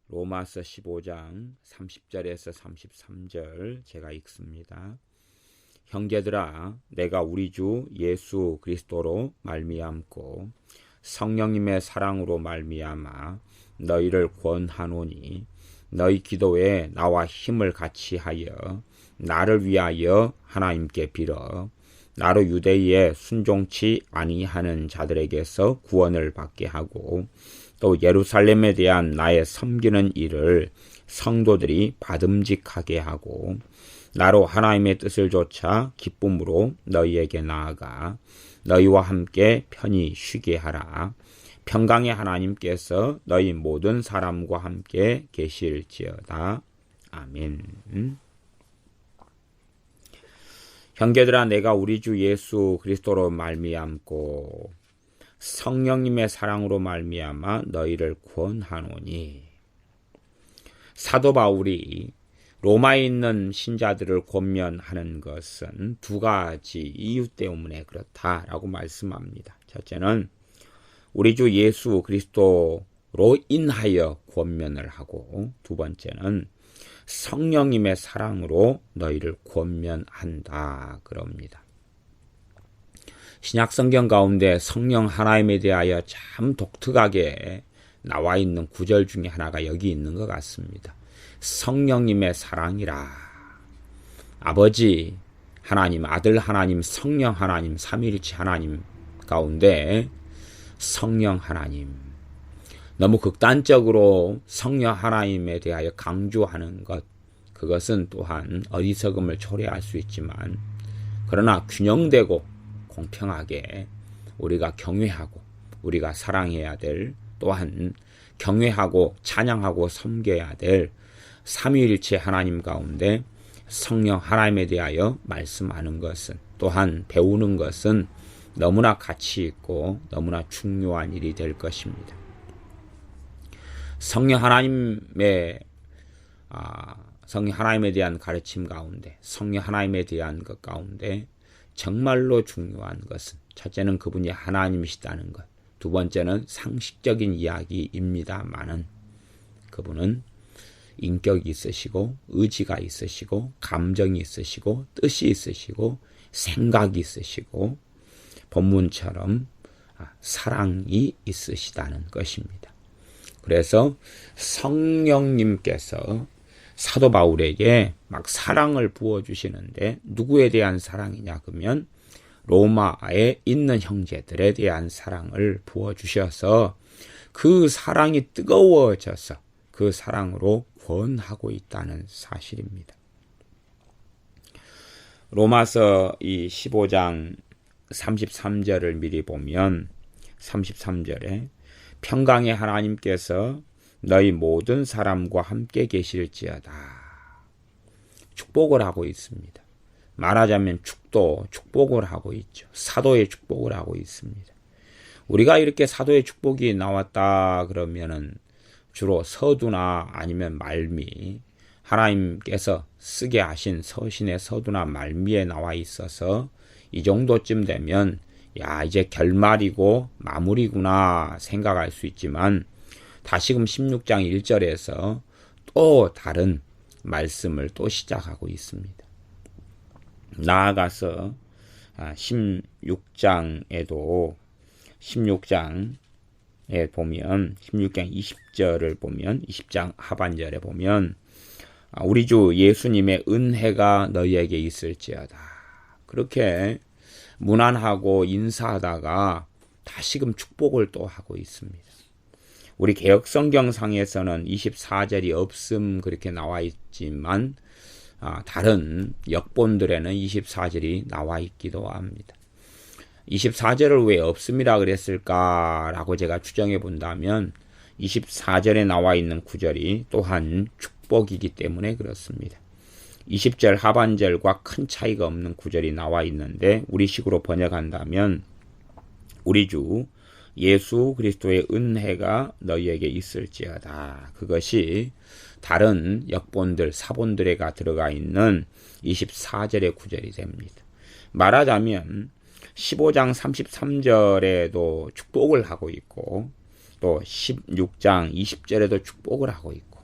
로마서 15장 30절에서 33절 제가 읽습니다. 형제들아, 내가 우리 주 예수 그리스도로 말미암고 성령님의 사랑으로 말미암아 너희를 권하노니 너희 기도에 나와 힘을 같이 하여 나를 위하여 하나님께 빌어 나로 유대인에 순종치 아니하는 자들에게서 구원을 받게 하고 또 예루살렘에 대한 나의 섬기는 일을 성도들이 받음직하게 하고 나로 하나님의 뜻을 좇아 기쁨으로 너희에게 나아가 너희와 함께 편히 쉬게 하라. 평강의 하나님께서 너희 모든 사람과 함께 계실지어다. 아멘. 형제들아, 내가 우리 주 예수 그리스도로 말미암고 성령님의 사랑으로 말미암아 너희를 권하노니. 사도 바울이 로마에 있는 신자들을 권면하는 것은 두 가지 이유 때문에 그렇다라고 말씀합니다. 첫째는 우리 주 예수 그리스도로 인하여 권면을 하고, 두 번째는 성령님의 사랑으로 너희를 권면한다 그럽니다. 신약성경 가운데 성령 하나님에 대하여 참 독특하게 나와 있는 구절 중에 하나가 여기 있는 것 같습니다. 성령님의 사랑이라. 아버지 하나님, 아들 하나님, 성령 하나님, 삼위일체 하나님 가운데 성령 하나님, 너무 극단적으로 성령 하나님에 대하여 강조하는 것, 그것은 또한 어리석음을 초래할 수 있지만, 그러나 균형되고 공평하게 우리가 경외하고 우리가 사랑해야 될, 또한 경외하고 찬양하고 섬겨야 될 삼위일체 하나님 가운데 성령 하나님에 대하여 말씀하는 것은, 또한 배우는 것은 너무나 가치 있고 너무나 중요한 일이 될 것입니다. 성령 하나님에 대한 가르침 가운데, 성령 하나님에 대한 것 가운데 정말로 중요한 것은, 첫째는 그분이 하나님이시다는 것, 두 번째는 상식적인 이야기입니다마는 그분은 인격이 있으시고 의지가 있으시고 감정이 있으시고 뜻이 있으시고 생각이 있으시고 본문처럼 사랑이 있으시다는 것입니다. 그래서 성령님께서 사도 바울에게 막 사랑을 부어주시는데, 누구에 대한 사랑이냐 그러면 로마에 있는 형제들에 대한 사랑을 부어주셔서 그 사랑이 뜨거워져서 그 사랑으로 권하고 있다는 사실입니다. 로마서 이 15장 33절을 미리 보면 33절에 평강의 하나님께서 너희 모든 사람과 함께 계실지어다. 축복을 하고 있습니다. 말하자면 축복을 하고 있죠. 사도의 축복을 하고 있습니다. 우리가 이렇게 사도의 축복이 나왔다 그러면은 주로 서두나 아니면 말미, 하나님께서 쓰게 하신 서신의 서두나 말미에 나와 있어서 이 정도쯤 되면 이제 결말이고 마무리구나 생각할 수 있지만, 다시금 16장 1절에서 또 다른 말씀을 또 시작하고 있습니다. 나아가서 16장에 보면 16장 20절을 보면, 20장 하반절에 보면 우리 주 예수님의 은혜가 너희에게 있을지어다. 그렇게 문안하고 인사하다가 다시금 축복을 또 하고 있습니다. 우리 개역성경상에서는 24절이 없음 그렇게 나와 있지만 다른 역본들에는 24절이 나와 있기도 합니다. 24절을 왜 없음이라 그랬을까라고 제가 추정해 본다면 24절에 나와 있는 구절이 또한 축복이기 때문에 그렇습니다. 20절 하반절과 큰 차이가 없는 구절이 나와 있는데, 우리식으로 번역한다면 우리 주 예수 그리스도의 은혜가 너희에게 있을지어다. 그것이 다른 역본들, 사본들에가 들어가 있는 24절의 구절이 됩니다. 말하자면 15장 33절에도 축복을 하고 있고, 또 16장 20절에도 축복을 하고 있고,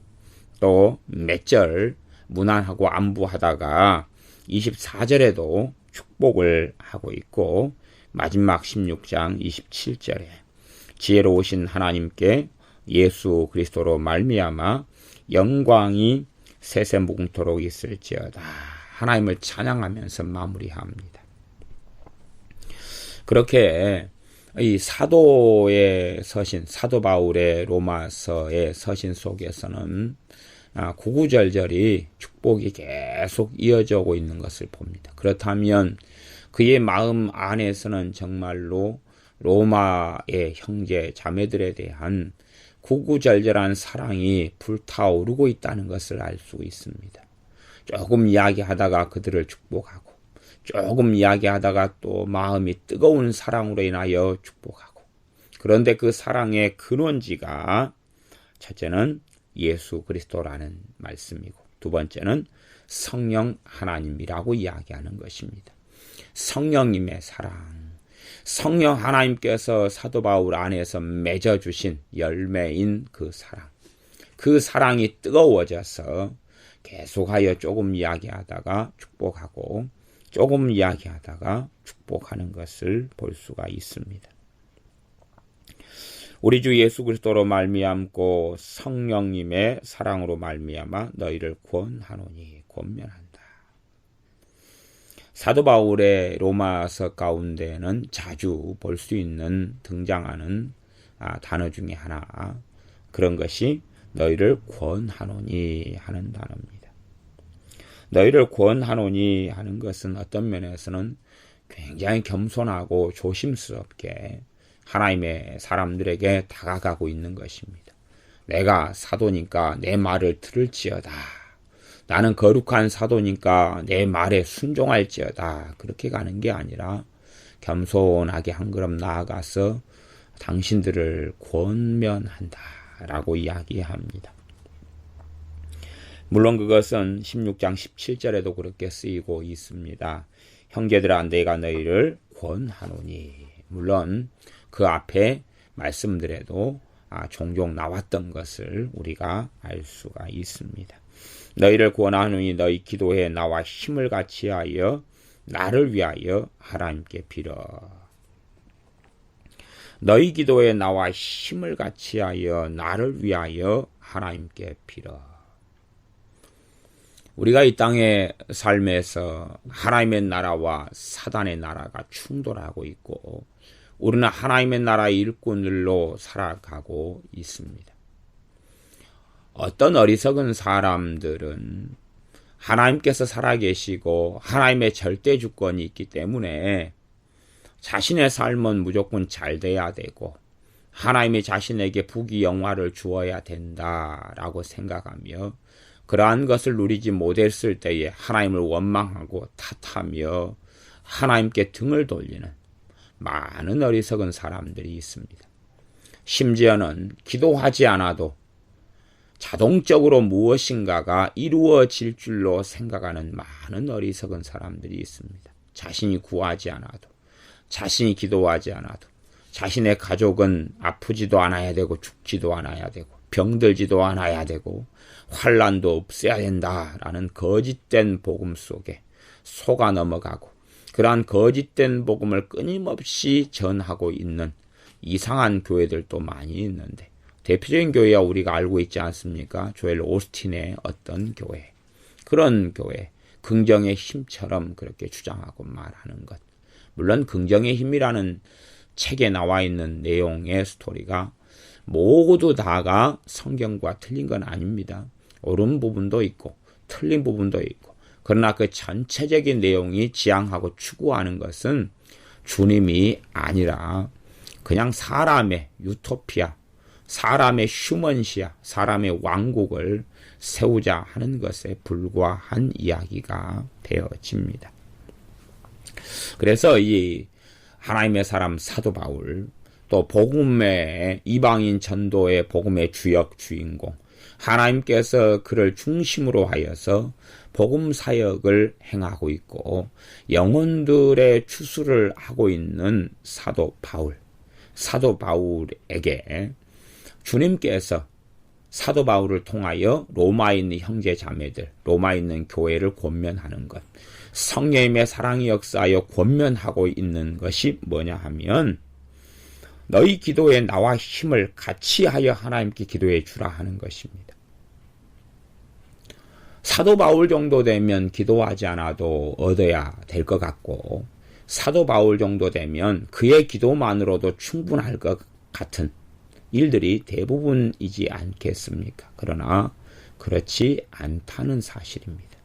또 몇 절 문안하고 안부하다가 24절에도 축복을 하고 있고 마지막 16장 27절에 지혜로우신 하나님께 예수 그리스도로 말미암아 영광이 세세무궁토록 있을지어다. 하나님을 찬양하면서 마무리합니다. 그렇게 이 사도의 서신, 사도 바울의 로마서의 서신 속에서는 구구절절이 축복이 계속 이어져 오고 있는 것을 봅니다. 그렇다면 그의 마음 안에서는 정말로 로마의 형제 자매들에 대한 구구절절한 사랑이 불타오르고 있다는 것을 알 수 있습니다. 조금 이야기하다가 그들을 축복하고 조금 이야기하다가 또 마음이 뜨거운 사랑으로 인하여 축복하고, 그런데 그 사랑의 근원지가 첫째는 예수 그리스도라는 말씀이고 두 번째는 성령 하나님이라고 이야기하는 것입니다. 성령님의 사랑, 성령 하나님께서 사도 바울 안에서 맺어주신 열매인 그 사랑, 그 사랑이 뜨거워져서 계속하여 조금 이야기하다가 축복하고 조금 이야기하다가 축복하는 것을 볼 수가 있습니다. 우리 주 예수 그리스도로 말미암고 성령님의 사랑으로 말미암아 너희를 구원하노니 권면한다. 사도 바울의 로마서 가운데는 자주 볼 수 있는 등장하는 단어 중에 하나, 그런 것이 너희를 구원하노니 하는 단어입니다. 너희를 구원하노니 하는 것은 어떤 면에서는 굉장히 겸손하고 조심스럽게 하나님의 사람들에게 다가가고 있는 것입니다. 내가 사도니까 내 말을 들을지어다. 나는 거룩한 사도니까 내 말에 순종할지어다. 그렇게 가는 게 아니라 겸손하게 한 걸음 나아가서 당신들을 권면한다 라고 이야기합니다. 물론 그것은 16장 17절에도 그렇게 쓰이고 있습니다. 형제들아 내가 너희를 권하노니. 물론 그 앞에 말씀들에도 종종 나왔던 것을 우리가 알 수가 있습니다. 너희를 권하노니 너희 기도에 나와 힘을 같이하여 나를 위하여 하나님께 빌어. 너희 기도에 나와 힘을 같이하여 나를 위하여 하나님께 빌어. 우리가 이 땅의 삶에서 하나님의 나라와 사단의 나라가 충돌하고 있고 우리는 하나님의 나라의 일꾼들로 살아가고 있습니다. 어떤 어리석은 사람들은 하나님께서 살아계시고 하나님의 절대 주권이 있기 때문에 자신의 삶은 무조건 잘 돼야 되고 하나님이 자신에게 부귀영화를 주어야 된다라고 생각하며 그러한 것을 누리지 못했을 때에 하나님을 원망하고 탓하며 하나님께 등을 돌리는 많은 어리석은 사람들이 있습니다. 심지어는 기도하지 않아도 자동적으로 무엇인가가 이루어질 줄로 생각하는 많은 어리석은 사람들이 있습니다. 자신이 구하지 않아도, 자신이 기도하지 않아도, 자신의 가족은 아프지도 않아야 되고 죽지도 않아야 되고 병들지도 않아야 되고 환난도 없어야 된다라는 거짓된 복음 속에 속아 넘어가고 그러한 거짓된 복음을 끊임없이 전하고 있는 이상한 교회들도 많이 있는데 대표적인 교회야 우리가 알고 있지 않습니까? 조엘 오스틴의 어떤 교회, 그런 교회, 긍정의 힘처럼 그렇게 주장하고 말하는 것. 물론 긍정의 힘이라는 책에 나와 있는 내용의 스토리가 모두 다가 성경과 틀린 건 아닙니다. 옳은 부분도 있고 틀린 부분도 있고, 그러나 그 전체적인 내용이 지향하고 추구하는 것은 주님이 아니라 그냥 사람의 유토피아, 사람의 휴먼시아, 사람의 왕국을 세우자 하는 것에 불과한 이야기가 되어집니다. 그래서 이 하나님의 사람 사도 바울, 또 복음의 이방인 전도의 복음의 주역 주인공, 하나님께서 그를 중심으로 하여서 복음 사역을 행하고 있고 영혼들의 추수를 하고 있는 사도 바울에게 주님께서 사도 바울을 통하여 로마에 있는 형제 자매들, 로마에 있는 교회를 권면하는 것, 성령님의 사랑이 역사하여 권면하고 있는 것이 뭐냐 하면 너희 기도에 나와 힘을 같이 하여 하나님께 기도해 주라 하는 것입니다. 사도 바울 정도 되면 기도하지 않아도 얻어야 될 것 같고 사도 바울 정도 되면 그의 기도만으로도 충분할 것 같은 일들이 대부분이지 않겠습니까? 그러나 그렇지 않다는 사실입니다.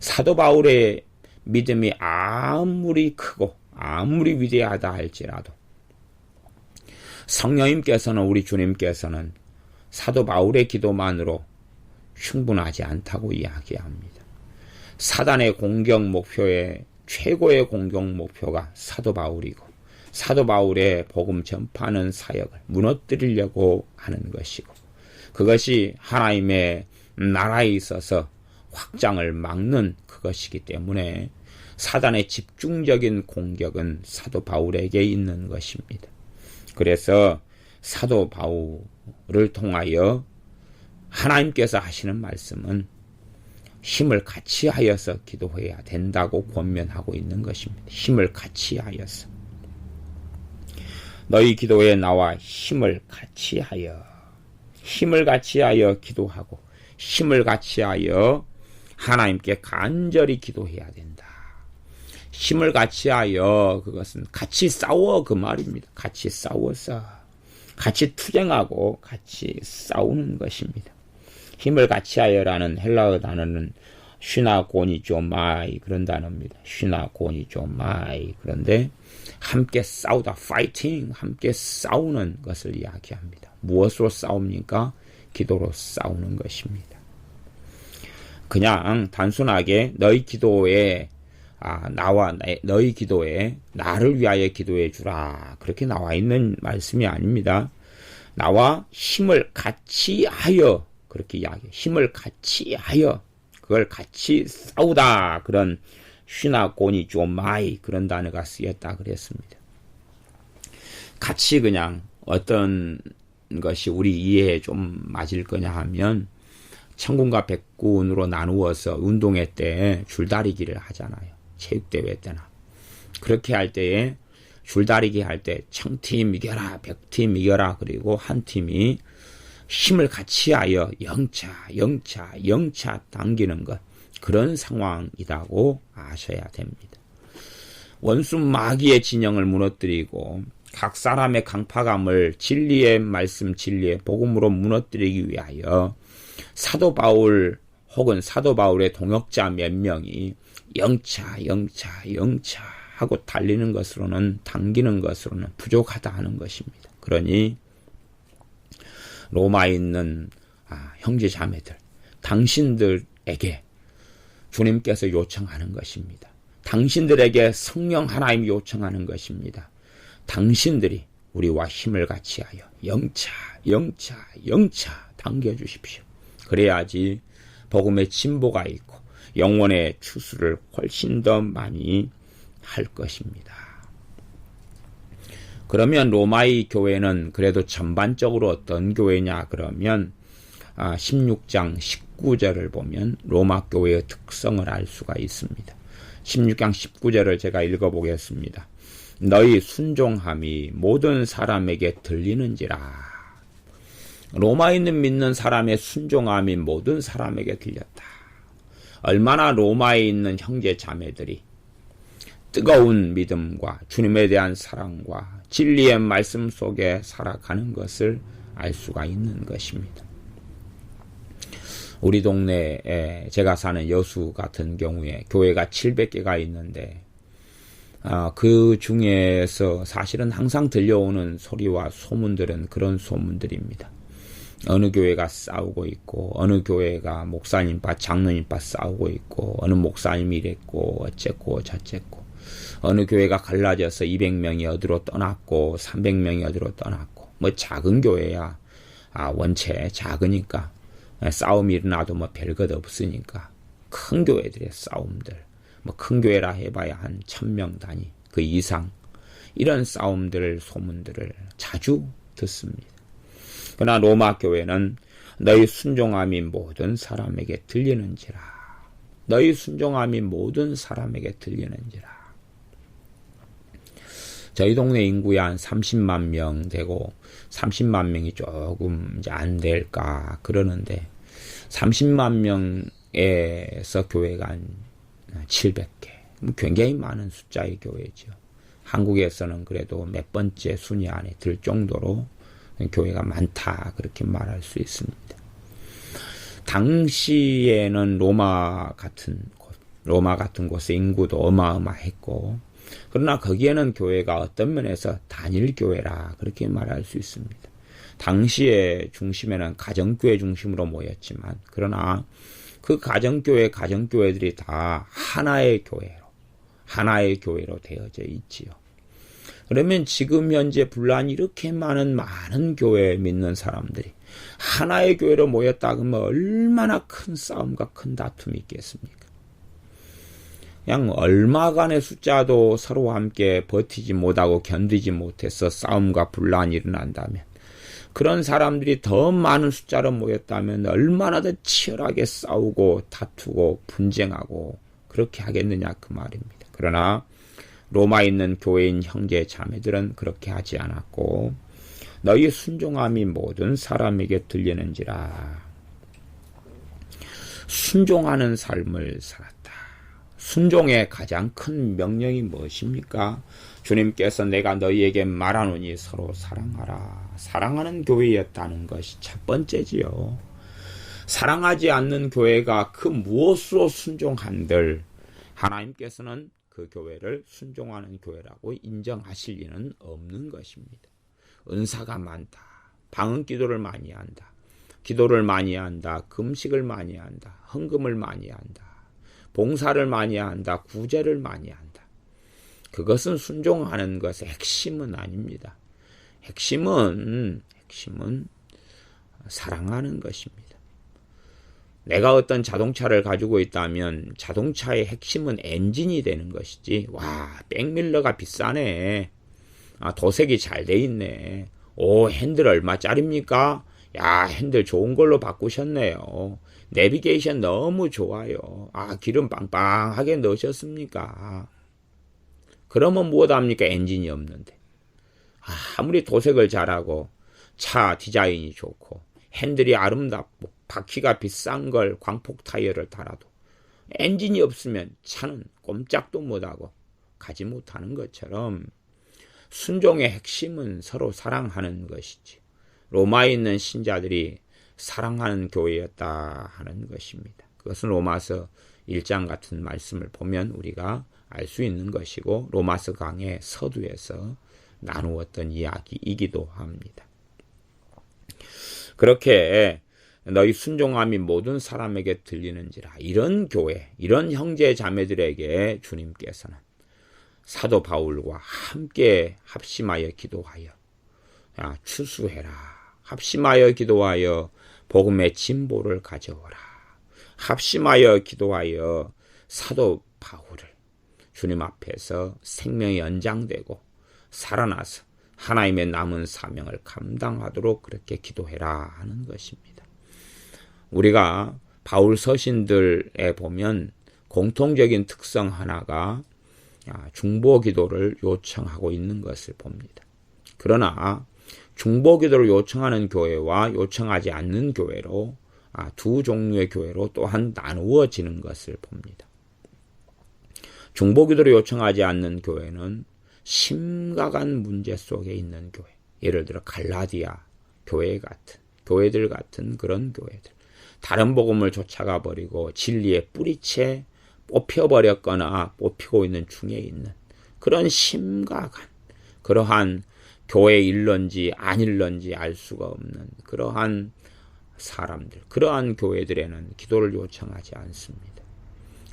사도 바울의 믿음이 아무리 크고 아무리 위대하다 할지라도 성령님께서는 우리 주님께서는 사도 바울의 기도만으로 충분하지 않다고 이야기합니다. 사단의 공격 목표의 최고의 공격 목표가 사도 바울이고 사도 바울의 복음 전파하는 사역을 무너뜨리려고 하는 것이고 그것이 하나님의 나라에 있어서 확장을 막는 그것이기 때문에 사단의 집중적인 공격은 사도 바울에게 있는 것입니다. 그래서 사도 바울을 통하여 하나님께서 하시는 말씀은 힘을 같이 하여서 기도해야 된다고 권면하고 있는 것입니다. 힘을 같이 하여서. 너희 기도에 나와 힘을 같이 하여 기도하고 힘을 같이 하여 하나님께 간절히 기도해야 된다. 힘을 같이 하여 그것은 같이 싸워 그 말입니다. 같이 싸워서 같이 투쟁하고 같이 싸우는 것입니다. 힘을 같이 하여라는 헬라어 단어는 쉬나고니조마이 그런 단어입니다. 쉬나고니조마이 그런데 함께 싸우다 파이팅 함께 싸우는 것을 이야기합니다. 무엇으로 싸웁니까? 기도로 싸우는 것입니다. 그냥 단순하게 너희 기도에 너희 기도에 나를 위하여 기도해 주라 그렇게 나와 있는 말씀이 아닙니다. 나와 힘을 같이 하여 그렇게 이야기해요. 힘을 같이 하여 그걸 같이 싸우다 그런 쉬나고니 조마이 그런 단어가 쓰였다 그랬습니다. 같이 그냥 어떤 것이 우리 이해에 좀 맞을 거냐 하면 천군과 백군으로 나누어서 운동회 때 줄다리기를 하잖아요. 체육대회 때나. 그렇게 할 때에 줄다리기 할 때 청팀 이겨라, 백팀 이겨라 그리고 한 팀이 힘을 같이 하여 영차 당기는 것 그런 상황이라고 아셔야 됩니다. 원수 마귀의 진영을 무너뜨리고 각 사람의 강파감을 진리의 말씀 진리의 복음으로 무너뜨리기 위하여 사도 바울 혹은 사도 바울의 동역자 몇 명이 영차 하고 달리는 것으로는 당기는 것으로는 부족하다 하는 것입니다. 그러니 로마에 있는 형제 자매들 당신들에게 주님께서 요청하는 것입니다. 당신들에게 성령 하나님이 요청하는 것입니다. 당신들이 우리와 힘을 같이 하여 영차 당겨주십시오. 그래야지 복음의 진보가 있고 영혼의 추수를 훨씬 더 많이 할 것입니다. 그러면 로마의 교회는 그래도 전반적으로 어떤 교회냐 그러면 16장 19절을 보면 로마 교회의 특성을 알 수가 있습니다. 16장 19절을 제가 읽어보겠습니다. 너희 순종함이 모든 사람에게 들리는지라. 로마에 있는 믿는 사람의 순종함이 모든 사람에게 들렸다. 얼마나 로마에 있는 형제 자매들이 뜨거운 믿음과 주님에 대한 사랑과 진리의 말씀 속에 살아가는 것을 알 수가 있는 것입니다. 우리 동네에 제가 사는 여수 같은 경우에 교회가 700개가 있는데 그 중에서 사실은 항상 들려오는 소리와 소문들은 그런 소문들입니다. 어느 교회가 싸우고 있고 어느 교회가 목사님과 장로님과 싸우고 있고 어느 목사님이 이랬고 어쨌고 저쨌고 어느 교회가 갈라져서 200명이 어디로 떠났고 300명이 어디로 떠났고 뭐 작은 교회야 원체 작으니까 싸움이 일어나도 뭐 별것 없으니까 큰 교회들의 싸움들 뭐 큰 교회라 해봐야 한 1000명 단위 그 이상 이런 싸움들 소문들을 자주 듣습니다. 그러나 로마 교회는 너희 순종함이 모든 사람에게 들리는지라. 너희 순종함이 모든 사람에게 들리는지라. 저희 동네 인구가 한 30만 명 되고 30만 명이 조금 이제 안 될까 그러는데 30만 명에서 교회가 한 700개. 굉장히 많은 숫자의 교회죠. 한국에서는 그래도 몇 번째 순위 안에 들 정도로 교회가 많다 그렇게 말할 수 있습니다. 당시에는 로마 같은 곳의 인구도 어마어마했고 그러나 거기에는 교회가 어떤 면에서 단일 교회라 그렇게 말할 수 있습니다. 당시의 중심에는 가정교회 중심으로 모였지만 그러나 그 가정교회들이 다 하나의 교회로 되어져 있지요. 그러면 지금 현재 분란이 이렇게 많은 교회 믿는 사람들이 하나의 교회로 모였다 그러면 얼마나 큰 싸움과 큰 다툼이 있겠습니까? 그냥 얼마간의 숫자도 서로 함께 버티지 못하고 견디지 못해서 싸움과 분란이 일어난다면 그런 사람들이 더 많은 숫자로 모였다면 얼마나 더 치열하게 싸우고 다투고 분쟁하고 그렇게 하겠느냐 그 말입니다. 그러나 로마에 있는 교회인 형제 자매들은 그렇게 하지 않았고 너희 순종함이 모든 사람에게 들리는지라. 순종하는 삶을 살았다. 순종의 가장 큰 명령이 무엇입니까? 주님께서 내가 너희에게 말하노니 서로 사랑하라. 사랑하는 교회였다는 것이 첫 번째지요. 사랑하지 않는 교회가 그 무엇으로 순종한들 하나님께서는 그 교회를 순종하는 교회라고 인정하실 리는 없는 것입니다. 은사가 많다. 방언 기도를 많이 한다. 기도를 많이 한다. 금식을 많이 한다. 헌금을 많이 한다. 봉사를 많이 한다. 구제를 많이 한다. 그것은 순종하는 것의 핵심은 아닙니다. 핵심은 사랑하는 것입니다. 내가 어떤 자동차를 가지고 있다면 자동차의 핵심은 엔진이 되는 것이지. 와, 백밀러가 비싸네. 아, 도색이 잘 돼 있네. 오, 핸들 얼마짜리입니까? 야, 핸들 좋은 걸로 바꾸셨네요. 내비게이션 너무 좋아요. 아, 기름 빵빵하게 넣으셨습니까? 그러면 무엇합니까? 엔진이 없는데. 아무리 도색을 잘하고 차 디자인이 좋고 핸들이 아름답고 바퀴가 비싼 걸 광폭 타이어를 달아도 엔진이 없으면 차는 꼼짝도 못하고 가지 못하는 것처럼 순종의 핵심은 서로 사랑하는 것이지. 로마에 있는 신자들이 사랑하는 교회였다 하는 것입니다. 그것은 로마서 1장 같은 말씀을 보면 우리가 알 수 있는 것이고 로마서 강의 서두에서 나누었던 이야기이기도 합니다. 그렇게 너희 순종함이 모든 사람에게 들리는지라. 이런 교회, 이런 형제 자매들에게 주님께서는 사도 바울과 함께 합심하여 기도하여 추수해라. 합심하여 기도하여 복음의 진보를 가져오라. 합심하여 기도하여 사도 바울을 주님 앞에서 생명이 연장되고 살아나서 하나님의 남은 사명을 감당하도록 그렇게 기도해라 하는 것입니다. 우리가 바울 서신들에 보면 공통적인 특성 하나가 중보 기도를 요청하고 있는 것을 봅니다. 그러나 중보 기도를 요청하는 교회와 요청하지 않는 교회로 두 종류의 교회로 또한 나누어지는 것을 봅니다. 중보 기도를 요청하지 않는 교회는 심각한 문제 속에 있는 교회, 예를 들어 갈라디아 교회들 같은 그런 교회들, 다른 복음을 쫓아가 버리고 진리의 뿌리채 뽑혀버렸거나 뽑히고 있는 중에 있는 그런 심각한 그러한 교회 일런지 아닐런지 알 수가 없는 그러한 사람들, 그러한 교회들에는 기도를 요청하지 않습니다.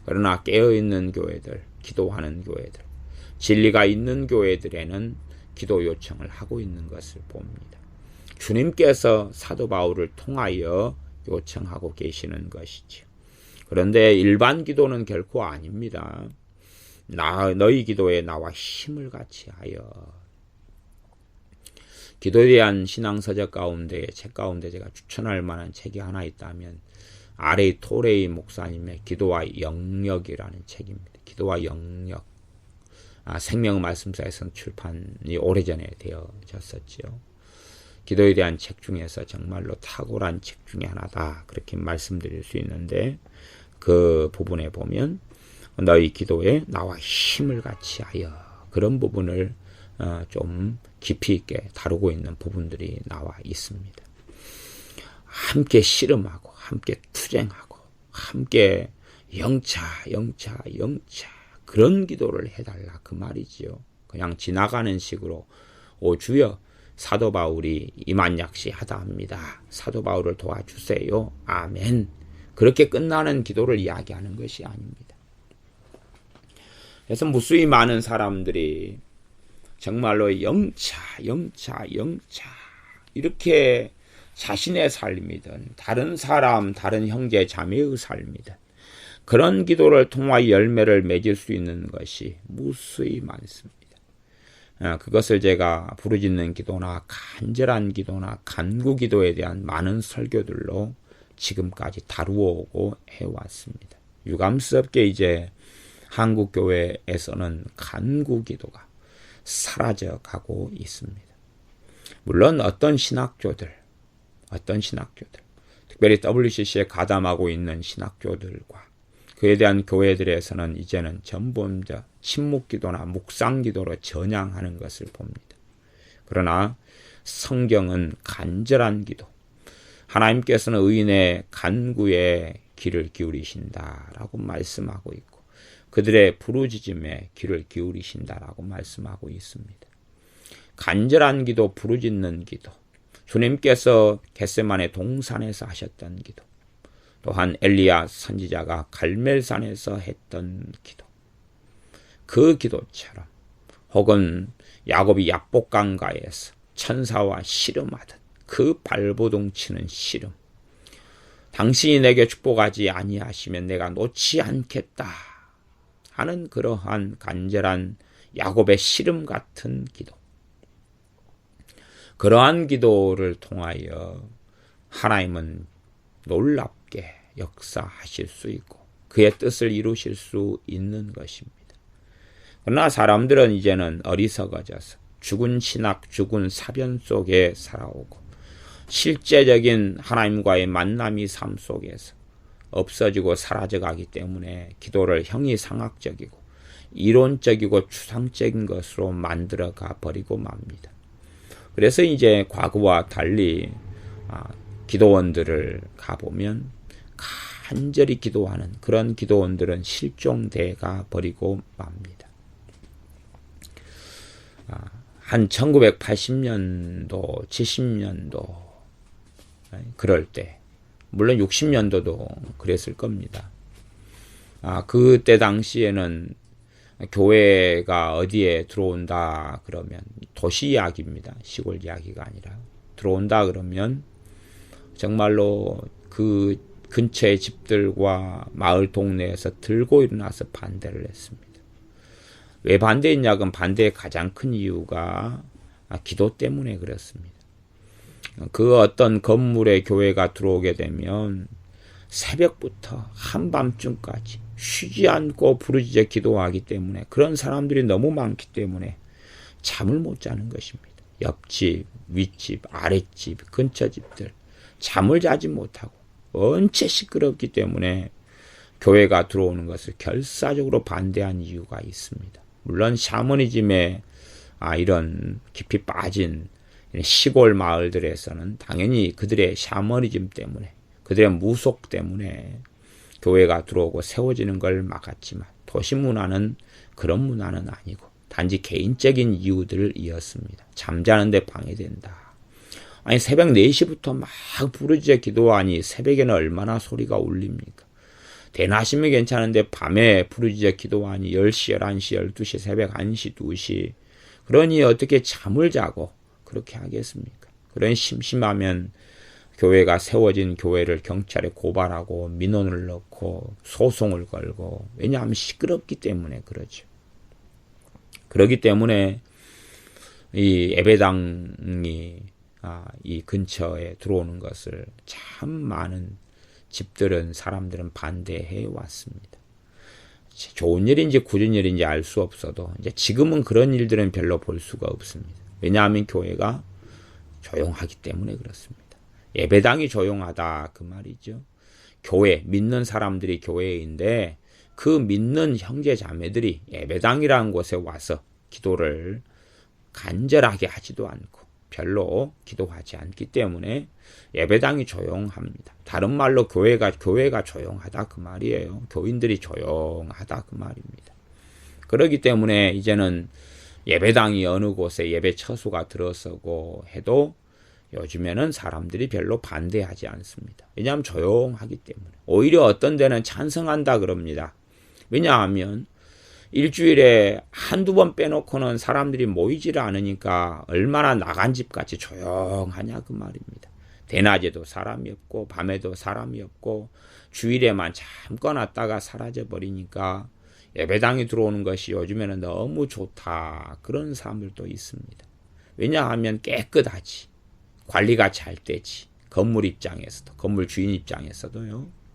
그러나 깨어있는 교회들, 기도하는 교회들, 진리가 있는 교회들에는 기도 요청을 하고 있는 것을 봅니다. 주님께서 사도 바울을 통하여 요청하고 계시는 것이지요. 그런데 일반 기도는 결코 아닙니다. 너희 기도에 나와 힘을 같이 하여. 기도에 대한 신앙서적 가운데 책 가운데 제가 추천할 만한 책이 하나 있다면 아레이 토레이 목사님의 기도와 영역이라는 책입니다. 기도와 영역. 생명 말씀사에서는 출판이 오래전에 되어졌었죠. 기도에 대한 책 중에서 정말로 탁월한 책 중에 하나다. 그렇게 말씀드릴 수 있는데 그 부분에 보면 너희 기도에 나와 힘을 같이 하여 그런 부분을 좀 깊이 있게 다루고 있는 부분들이 나와 있습니다. 함께 씨름하고 함께 투쟁하고 함께 영차 그런 기도를 해달라 그 말이지요. 그냥 지나가는 식으로 오 주여 사도 바울이 이만약시 하다 합니다. 사도 바울을 도와주세요. 아멘. 그렇게 끝나는 기도를 이야기하는 것이 아닙니다. 그래서 무수히 많은 사람들이 정말로 영차 이렇게 자신의 삶이든 다른 사람, 다른 형제 자매의 삶이든 그런 기도를 통하여 열매를 맺을 수 있는 것이 무수히 많습니다. 그것을 제가 부르짖는 기도나 간절한 기도나 간구 기도에 대한 많은 설교들로 지금까지 다루어오고 해왔습니다. 유감스럽게 이제 한국 교회에서는 간구 기도가 사라져가고 있습니다. 물론 어떤 신학교들, 특별히 WCC에 가담하고 있는 신학교들과 그에 대한 교회들에서는 이제는 전부 침묵기도나 묵상기도로 전향하는 것을 봅니다. 그러나 성경은 간절한 기도, 하나님께서는 의인의 간구에 귀를 기울이신다라고 말씀하고 있고 그들의 부르짖음에 귀를 기울이신다라고 말씀하고 있습니다. 간절한 기도, 부르짖는 기도, 주님께서 겟세마네 동산에서 하셨던 기도, 또한 엘리야 선지자가 갈멜산에서 했던 기도, 그 기도처럼 혹은 야곱이 야복강가에서 천사와 씨름하듯 그 발버둥 치는 씨름, 당신이 내게 축복하지 아니하시면 내가 놓지 않겠다 하는 그러한 간절한 야곱의 씨름 같은 기도, 그러한 기도를 통하여 하나님은 놀랍게 역사하실 수 있고 그의 뜻을 이루실 수 있는 것입니다. 그러나 사람들은 이제는 어리석어져서 죽은 신학, 죽은 사변 속에 살아오고 실제적인 하나님과의 만남이 삶 속에서 없어지고 사라져가기 때문에 기도를 형이상학적이고 이론적이고 추상적인 것으로 만들어가 버리고 맙니다. 그래서 이제 과거와 달리 기도원들을 가보면 간절히 기도하는 그런 기도원들은 실종돼가 버리고 맙니다. 한 1980년도, 70년도 그럴 때, 물론 60년도도 그랬을 겁니다. 그때 당시에는 교회가 어디에 들어온다 그러면 도시 이야기입니다. 시골 이야기가 아니라 들어온다 그러면 정말로 그 근처의 집들과 마을 동네에서 들고 일어나서 반대를 했습니다. 왜 반대했냐면 반대의 가장 큰 이유가 기도 때문에 그렇습니다. 그 어떤 건물에 교회가 들어오게 되면 새벽부터 한밤중까지 쉬지 않고 부르짖어 기도하기 때문에 그런 사람들이 너무 많기 때문에 잠을 못 자는 것입니다. 옆집, 윗집, 아랫집, 근처 집들 잠을 자지 못하고 원체 시끄럽기 때문에 교회가 들어오는 것을 결사적으로 반대한 이유가 있습니다. 물론 샤머니즘에 이런 깊이 빠진 시골 마을들에서는 당연히 그들의 샤머니즘 때문에 그들의 무속 때문에 교회가 들어오고 세워지는 걸 막았지만 도시 문화는 그런 문화는 아니고 단지 개인적인 이유들이었습니다. 잠자는데 방해된다. 아니 새벽 4시부터 막 부르짖어 기도하니 새벽에는 얼마나 소리가 울립니까? 대낮이면 괜찮은데 밤에 부르짖어 기도하니 10시, 11시, 12시, 새벽 1시, 2시 그러니 어떻게 잠을 자고 그렇게 하겠습니까? 그런 심심하면 교회가 세워진 교회를 경찰에 고발하고 민원을 넣고 소송을 걸고 왜냐하면 시끄럽기 때문에 그러죠. 그렇기 때문에 이 예배당이 이 근처에 들어오는 것을 참 많은 집들은 사람들은 반대해 왔습니다. 좋은 일인지 굳은 일인지 알 수 없어도 이제 지금은 그런 일들은 별로 볼 수가 없습니다. 왜냐하면 교회가 조용하기 때문에 그렇습니다. 예배당이 조용하다 그 말이죠. 교회, 믿는 사람들이 교회인데 그 믿는 형제 자매들이 예배당이라는 곳에 와서 기도를 간절하게 하지도 않고 별로 기도하지 않기 때문에 예배당이 조용합니다. 다른 말로 교회가 조용하다 그 말이에요. 교인들이 조용하다 그 말입니다. 그렇기 때문에 이제는 예배당이 어느 곳에 예배 처소가 들어서고 해도 요즘에는 사람들이 별로 반대하지 않습니다. 왜냐하면 조용하기 때문에. 오히려 어떤 데는 찬성한다 그럽니다. 왜냐하면 일주일에 한두 번 빼놓고는 사람들이 모이지를 않으니까 얼마나 나간 집같이 조용하냐 그 말입니다. 대낮에도 사람이 없고 밤에도 사람이 없고 주일에만 잠깐 왔다가 사라져버리니까 예배당에 들어오는 것이 요즘에는 너무 좋다 그런 사람들도 있습니다. 왜냐하면 깨끗하지. 관리가 잘 되지. 건물 입장에서도 건물 주인 입장에서도요.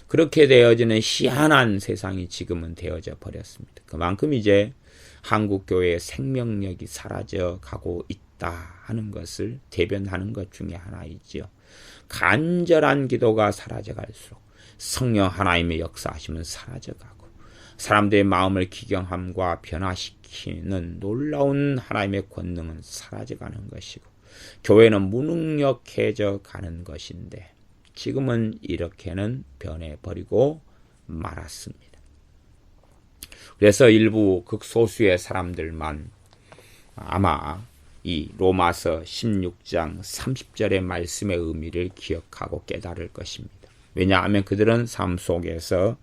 그렇게 되어지는 희한한 세상이 지금은 되어져 버렸습니다. 그만큼 이제 한국 교회의 생명력이 사라져 가고 있다 하는 것을 대변하는 것 중에 하나이지요. 간절한 기도가 사라져 갈수록 성령 하나님의 역사하심은 사라져 가고 사람들의 마음을 기경함과 변화시키는 놀라운 하나님의 권능은 사라져 가는 것이고 교회는 무능력해져 가는 것인데 지금은 이렇게는 변해버리고 말았습니다. 그래서 일부 극소수의 사람들만 아마 이 로마서 16장 30절의 말씀의 의미를 기억하고 깨달을 것입니다. 왜냐하면 그들은 삶 속에서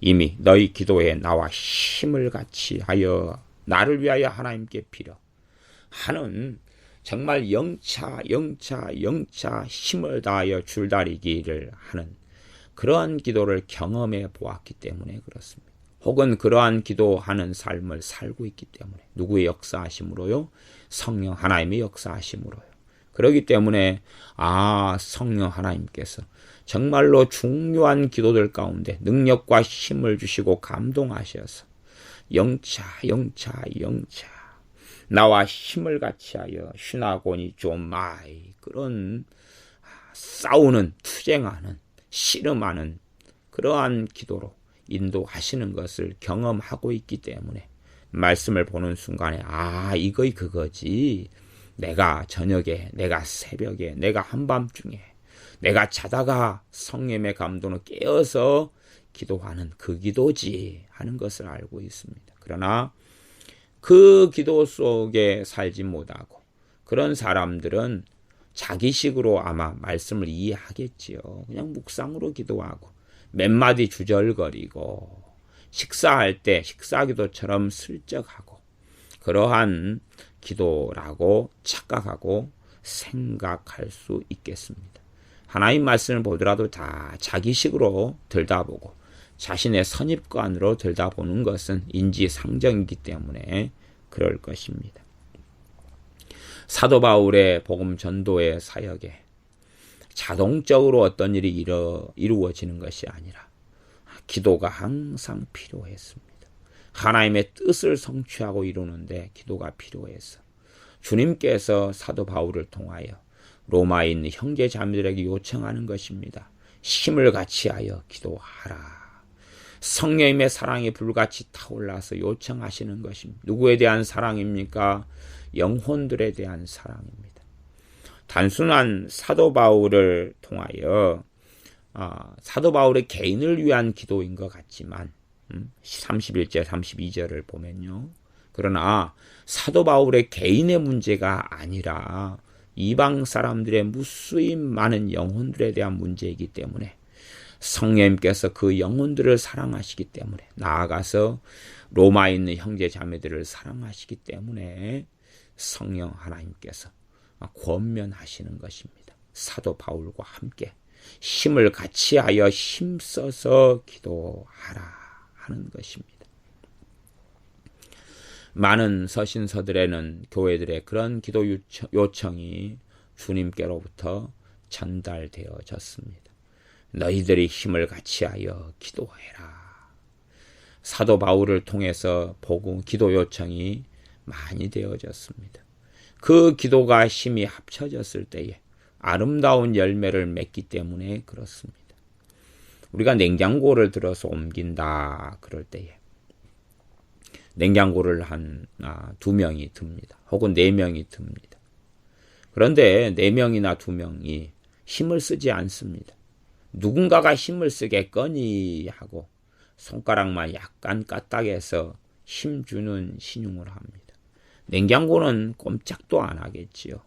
이미 너희 기도에 나와 힘을 같이 하여 나를 위하여 하나님께 빌어 하는 정말 영차 힘을 다하여 줄다리기를 하는 그러한 기도를 경험해 보았기 때문에 그렇습니다. 혹은 그러한 기도하는 삶을 살고 있기 때문에 누구의 역사하심으로요? 성령 하나님의 역사하심으로요. 그렇기 때문에 성령 하나님께서 정말로 중요한 기도들 가운데 능력과 힘을 주시고 감동하셔서 영차 나와 힘을 같이 하여 슈나고니 좀마이 그런 싸우는 투쟁하는 씨름하는 그러한 기도로 인도하시는 것을 경험하고 있기 때문에 말씀을 보는 순간에 이거이 그거지. 내가 저녁에 내가 새벽에 내가 한밤중에 내가 자다가 성령의 감동을 깨어서 기도하는 그 기도지 하는 것을 알고 있습니다. 그러나 그 기도 속에 살지 못하고 그런 사람들은 자기식으로 아마 말씀을 이해하겠지요. 그냥 묵상으로 기도하고 몇 마디 주절거리고 식사할 때 식사기도처럼 슬쩍하고 그러한 기도라고 착각하고 생각할 수 있겠습니다. 하나님 말씀을 보더라도 다 자기식으로 들다보고 자신의 선입관으로 들다보는 것은 인지상정이기 때문에 그럴 것입니다. 사도 바울의 복음 전도의 사역에 자동적으로 어떤 일이 이루어지는 것이 아니라 기도가 항상 필요했습니다. 하나님의 뜻을 성취하고 이루는데 기도가 필요해서 주님께서 사도 바울을 통하여 로마에 있는 형제 자매들에게 요청하는 것입니다. 힘을 같이 하여 기도하라. 성령님의 사랑이 불같이 타올라서 요청하시는 것입니다. 누구에 대한 사랑입니까? 영혼들에 대한 사랑입니다. 단순한 사도 바울을 통하여 사도 바울의 개인을 위한 기도인 것 같지만 31절 32절을 보면요. 그러나 사도 바울의 개인의 문제가 아니라 이방 사람들의 무수히 많은 영혼들에 대한 문제이기 때문에 성령님께서 그 영혼들을 사랑하시기 때문에 나아가서 로마에 있는 형제 자매들을 사랑하시기 때문에 성령 하나님께서 권면하시는 것입니다. 사도 바울과 함께 힘을 같이 하여 힘써서 기도하라 하는 것입니다. 많은 서신서들에는 교회들의 그런 기도 요청이 주님께로부터 전달되어졌습니다. 너희들이 힘을 같이하여 기도해라. 사도 바울을 통해서 기도 요청이 많이 되어졌습니다. 그 기도가 힘이 합쳐졌을 때에 아름다운 열매를 맺기 때문에 그렇습니다. 우리가 냉장고를 들어서 옮긴다 그럴 때에 냉장고를 한 2명이 듭니다. 혹은 4명이 듭니다. 그런데 4명이나 2명이 힘을 쓰지 않습니다. 누군가가 힘을 쓰겠거니 하고 손가락만 약간 까딱해서 힘주는 신용을 합니다. 냉장고는 꼼짝도 안 하겠지요.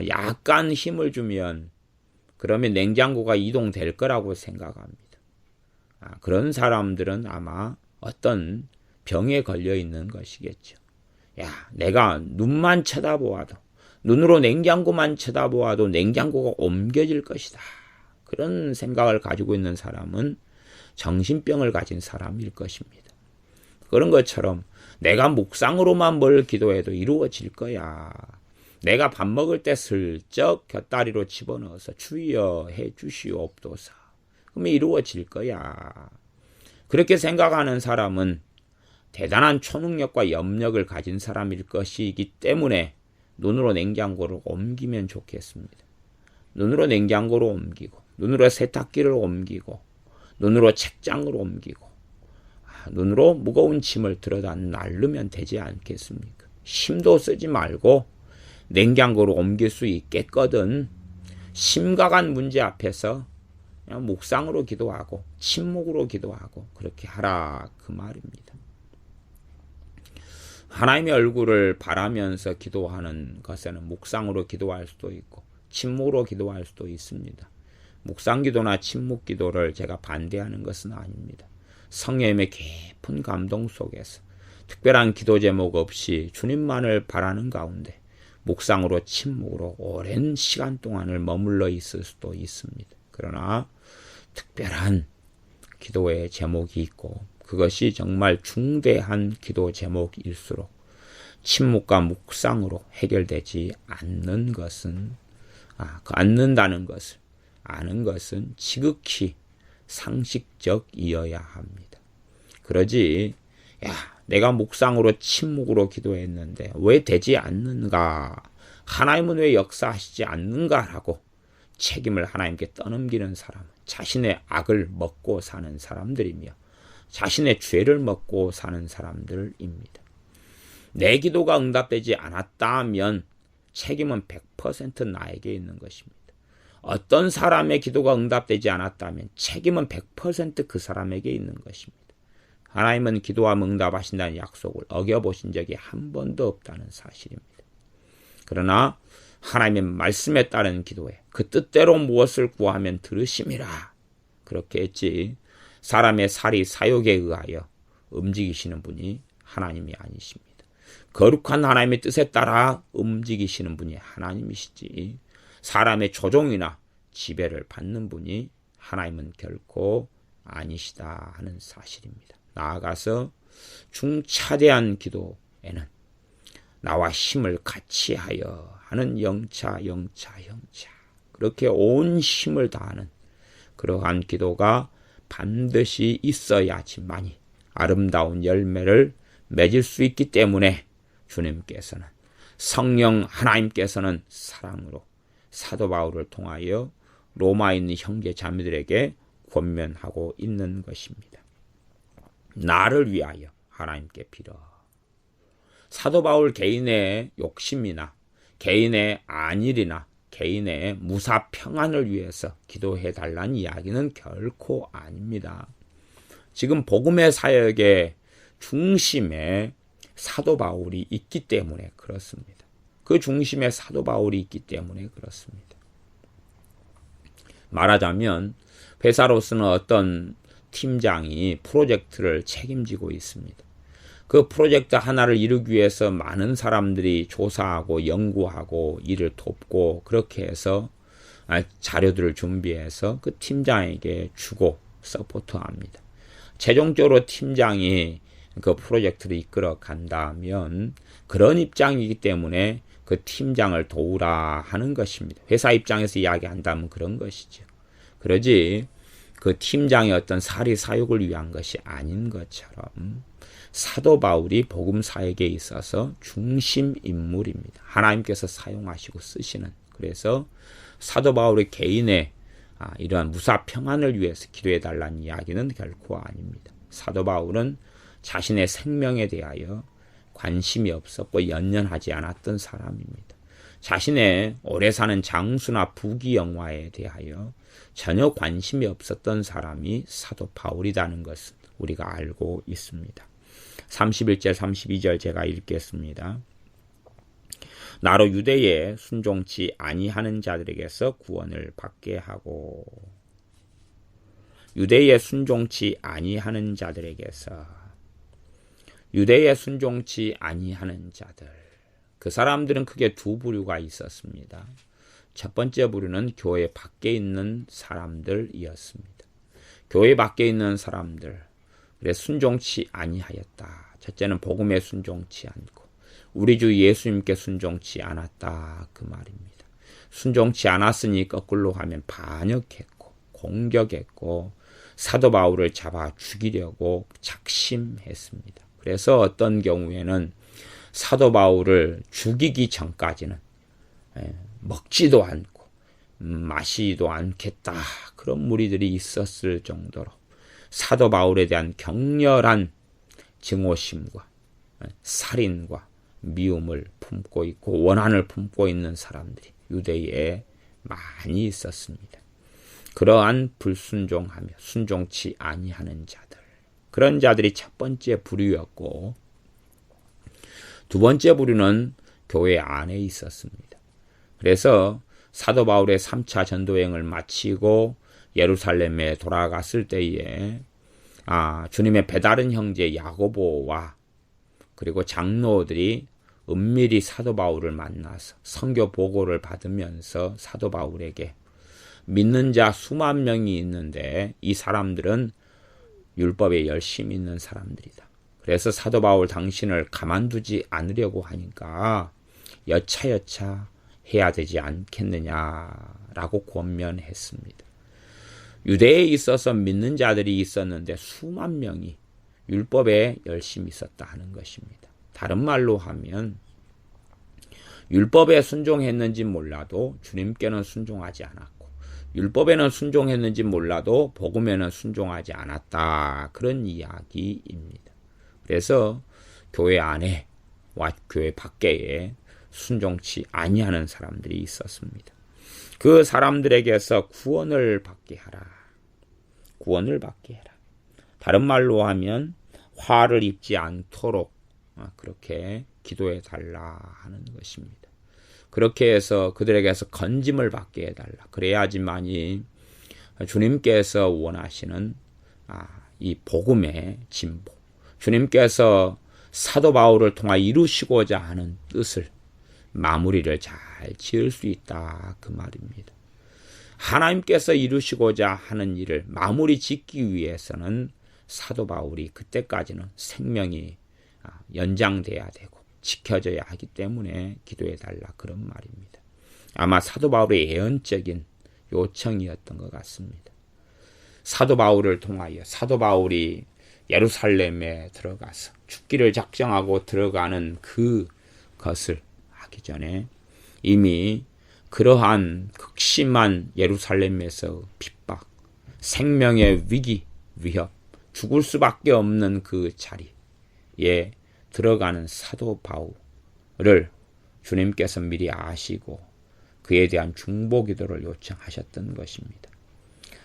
약간 힘을 주면 그러면 냉장고가 이동될 거라고 생각합니다. 그런 사람들은 아마 어떤 병에 걸려 있는 것이겠죠. 내가 눈만 쳐다보아도, 눈으로 냉장고만 쳐다보아도 냉장고가 옮겨질 것이다. 그런 생각을 가지고 있는 사람은 정신병을 가진 사람일 것입니다. 그런 것처럼 내가 묵상으로만 뭘 기도해도 이루어질 거야. 내가 밥 먹을 때 슬쩍 곁다리로 집어넣어서 주여 해 주시옵소서. 그러면 이루어질 거야. 그렇게 생각하는 사람은 대단한 초능력과 염력을 가진 사람일 것이기 때문에 눈으로 냉장고를 옮기면 좋겠습니다. 눈으로 냉장고로 옮기고, 눈으로 세탁기를 옮기고, 눈으로 책장으로 옮기고, 눈으로 무거운 짐을 들어다 날르면 되지 않겠습니까? 힘도 쓰지 말고 냉장고로 옮길 수 있겠거든. 심각한 문제 앞에서 그냥 묵상으로 기도하고 침묵으로 기도하고 그렇게 하라 그 말입니다. 하나님의 얼굴을 바라면서 기도하는 것에는 묵상으로 기도할 수도 있고 침묵으로 기도할 수도 있습니다. 묵상기도나 침묵기도를 제가 반대하는 것은 아닙니다. 성령님의 깊은 감동 속에서 특별한 기도 제목 없이 주님만을 바라는 가운데 묵상으로 침묵으로 오랜 시간 동안을 머물러 있을 수도 있습니다. 그러나 특별한 기도의 제목이 있고 그것이 정말 중대한 기도 제목일수록 침묵과 묵상으로 해결되지 않는 것은 않는다는 것을 아는 것은 지극히 상식적이어야 합니다. 그러지 내가 묵상으로 침묵으로 기도했는데 왜 되지 않는가? 하나님은 왜 역사하시지 않는가라고 책임을 하나님께 떠넘기는 사람은 자신의 악을 먹고 사는 사람들이며 자신의 죄를 먹고 사는 사람들입니다. 내 기도가 응답되지 않았다면 책임은 100% 나에게 있는 것입니다. 어떤 사람의 기도가 응답되지 않았다면 책임은 100% 그 사람에게 있는 것입니다. 하나님은 기도하면 응답하신다는 약속을 어겨보신 적이 한 번도 없다는 사실입니다. 그러나 하나님의 말씀에 따른 기도에 그 뜻대로 무엇을 구하면 들으심이라 그렇게 했지 사람의 사리 사욕에 의하여 움직이시는 분이 하나님이 아니십니다. 거룩한 하나님의 뜻에 따라 움직이시는 분이 하나님이시지 사람의 조종이나 지배를 받는 분이 하나님은 결코 아니시다 하는 사실입니다. 나아가서 중차대한 기도에는 나와 힘을 같이 하여 하는 영차 그렇게 온 힘을 다하는 그러한 기도가 반드시 있어야지만이 아름다운 열매를 맺을 수 있기 때문에 주님께서는 성령 하나님께서는 사랑으로 사도 바울을 통하여 로마에 있는 형제 자매들에게 권면하고 있는 것입니다. 나를 위하여 하나님께 빌어. 사도 바울 개인의 욕심이나 개인의 안일이나 개인의 무사 평안을 위해서 기도해 달라는 이야기는 결코 아닙니다. 지금 복음의 사역의 중심에 사도 바울이 있기 때문에 그렇습니다. 그 중심에 사도 바울이 있기 때문에 그렇습니다. 말하자면 회사로서는 어떤 팀장이 프로젝트를 책임지고 있습니다. 그 프로젝트 하나를 이루기 위해서 많은 사람들이 조사하고 연구하고 일을 돕고 그렇게 해서 자료들을 준비해서 그 팀장에게 주고 서포트합니다. 최종적으로 팀장이 그 프로젝트를 이끌어 간다면 그런 입장이기 때문에 그 팀장을 도우라 하는 것입니다. 회사 입장에서 이야기한다면 그런 것이죠. 그러지 그 팀장의 어떤 사리 사욕을 위한 것이 아닌 것처럼 사도 바울이 복음 사역에 있어서 중심 인물입니다. 하나님께서 사용하시고 쓰시는. 그래서 사도 바울의 개인의 이러한 무사 평안을 위해서 기도해 달라는 이야기는 결코 아닙니다. 사도 바울은 자신의 생명에 대하여 관심이 없었고 연연하지 않았던 사람입니다. 자신의 오래 사는 장수나 부귀영화에 대하여 전혀 관심이 없었던 사람이 사도 바울이라는 것을 우리가 알고 있습니다. 31절 32절 제가 읽겠습니다. 나로 유대에 순종치 아니하는 자들에게서 구원을 받게 하고, 유대에 순종치 아니하는 자들에게서, 유대에 순종치 아니하는 자들, 그 사람들은 크게 두 부류가 있었습니다. 첫 번째 부류는 교회 밖에 있는 사람들이었습니다. 교회 밖에 있는 사람들, 그래 순종치 아니하였다. 첫째는 복음에 순종치 않고 우리 주 예수님께 순종치 않았다 그 말입니다. 순종치 않았으니 거꾸로 하면 반역했고 공격했고 사도 바울을 잡아 죽이려고 작심했습니다. 그래서 어떤 경우에는 사도 바울을 죽이기 전까지는 먹지도 않고 마시지도 않겠다 그런 무리들이 있었을 정도로 사도 바울에 대한 격렬한 증오심과 살인과 미움을 품고 있고 원한을 품고 있는 사람들이 유대에 많이 있었습니다. 그러한 불순종하며 순종치 아니하는 자들, 그런 자들이 첫 번째 부류였고, 두 번째 부류는 교회 안에 있었습니다. 그래서 사도 바울의 3차 전도여행을 마치고 예루살렘에 돌아갔을 때에 주님의 배다른 형제 야고보와 그리고 장로들이 은밀히 사도 바울을 만나서 선교 보고를 받으면서 사도 바울에게 믿는 자 수만 명이 있는데 이 사람들은 율법에 열심히 있는 사람들이다. 그래서 사도 바울 당신을 가만두지 않으려고 하니까 여차여차 해야 되지 않겠느냐라고 권면했습니다. 유대에 있어서 믿는 자들이 있었는데 수만 명이 율법에 열심히 있었다 하는 것입니다. 다른 말로 하면 율법에 순종했는지 몰라도 주님께는 순종하지 않았고 율법에는 순종했는지 몰라도 복음에는 순종하지 않았다. 그런 이야기입니다. 그래서 교회 안에와 교회 밖에 순종치 아니하는 사람들이 있었습니다. 그 사람들에게서 구원을 받게 하라. 구원을 받게 해라. 다른 말로 하면 화를 입지 않도록 그렇게 기도해 달라 하는 것입니다. 그렇게 해서 그들에게서 건짐을 받게 해달라. 그래야지만이 주님께서 원하시는 이 복음의 진보, 주님께서 사도 바울을 통하 이루시고자 하는 뜻을 마무리를 잘 지을 수 있다 그 말입니다. 하나님께서 이루시고자 하는 일을 마무리 짓기 위해서는 사도 바울이 그때까지는 생명이 연장돼야 되고 지켜져야 하기 때문에 기도해달라 그런 말입니다. 아마 사도 바울의 예언적인 요청이었던 것 같습니다. 사도 바울을 통하여 사도 바울이 예루살렘에 들어가서 죽기를 작정하고 들어가는 그것을 하기 전에 이미 그러한 극심한 예루살렘에서 핍박, 생명의 위기, 위협, 죽을 수밖에 없는 그 자리에 들어가는 사도 바울을 주님께서 미리 아시고 그에 대한 중보 기도를 요청하셨던 것입니다.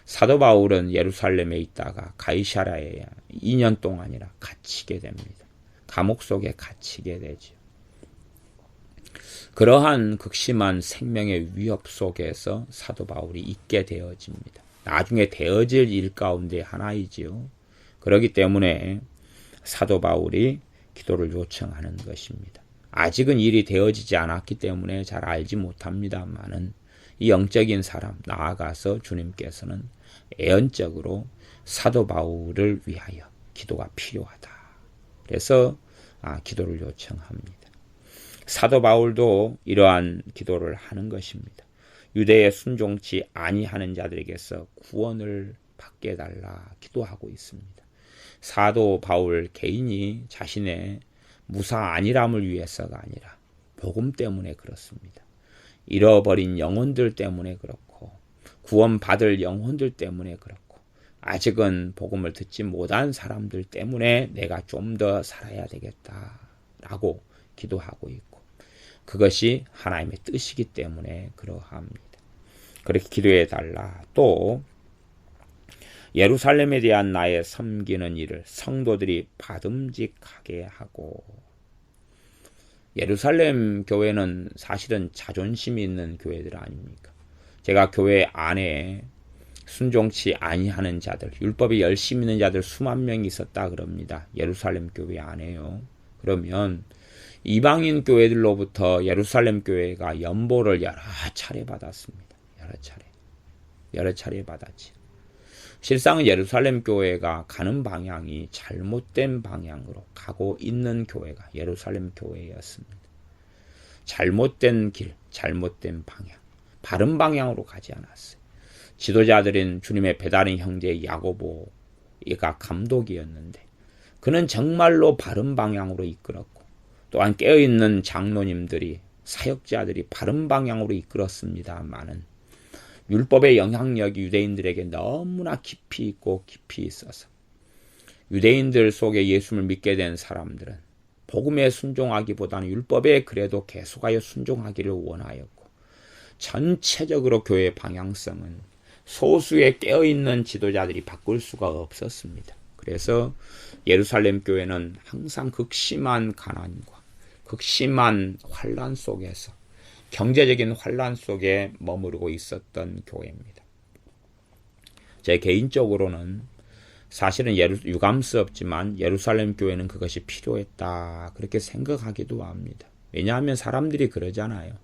사도 바울은 예루살렘에 있다가 가이사랴에 2년 동안이나 갇히게 됩니다. 감옥 속에 갇히게 되죠. 그러한 극심한 생명의 위협 속에서 사도 바울이 있게 되어집니다. 나중에 되어질 일 가운데 하나이지요. 그렇기 때문에 사도 바울이 기도를 요청하는 것입니다. 아직은 일이 되어지지 않았기 때문에 잘 알지 못합니다만은 이 영적인 사람 나아가서 주님께서는 애언적으로 사도 바울을 위하여 기도가 필요하다. 해서 기도를 요청합니다. 사도 바울도 이러한 기도를 하는 것입니다. 유대에 순종치 아니하는 자들에게서 구원을 받게 해달라 기도하고 있습니다. 사도 바울 개인이 자신의 무사 안일함을 위해서가 아니라 복음 때문에 그렇습니다. 잃어버린 영혼들 때문에 그렇고 구원받을 영혼들 때문에 그렇고 아직은 복음을 듣지 못한 사람들 때문에 내가 좀 더 살아야 되겠다라고 기도하고 있고 그것이 하나님의 뜻이기 때문에 그러합니다. 그렇게 기도해 달라. 또 예루살렘에 대한 나의 섬기는 일을 성도들이 받음직하게 하고 예루살렘 교회는 사실은 자존심이 있는 교회들 아닙니까? 제가 교회 안에 순종치 아니하는 자들, 율법에 열심히 있는 자들 수만 명이 있었다 그럽니다. 예루살렘 교회 안에요. 그러면 이방인 교회들로부터 예루살렘 교회가 연보를 여러 차례 받았습니다. 여러 차례 받았지. 실상은 예루살렘 교회가 가는 방향이 잘못된 방향으로 가고 있는 교회가 예루살렘 교회였습니다. 잘못된 길, 잘못된 방향, 바른 방향으로 가지 않았어요. 지도자들인 주님의 배다른 형제 야고보가 감독이었는데 그는 정말로 바른 방향으로 이끌었고 또한 깨어있는 장로님들이 사역자들이 바른 방향으로 이끌었습니다마는 율법의 영향력이 유대인들에게 너무나 깊이 있고 깊이 있어서 유대인들 속에 예수를 믿게 된 사람들은 복음에 순종하기보다는 율법에 그래도 계속하여 순종하기를 원하였고 전체적으로 교회의 방향성은 소수의 깨어있는 지도자들이 바꿀 수가 없었습니다. 그래서 예루살렘 교회는 항상 극심한 가난과 극심한 환란 속에서 경제적인 환란 속에 머무르고 있었던 교회입니다. 제 개인적으로는 사실은 유감스럽지만 예루살렘 교회는 그것이 필요했다 그렇게 생각하기도 합니다. 왜냐하면 사람들이 그러잖아요.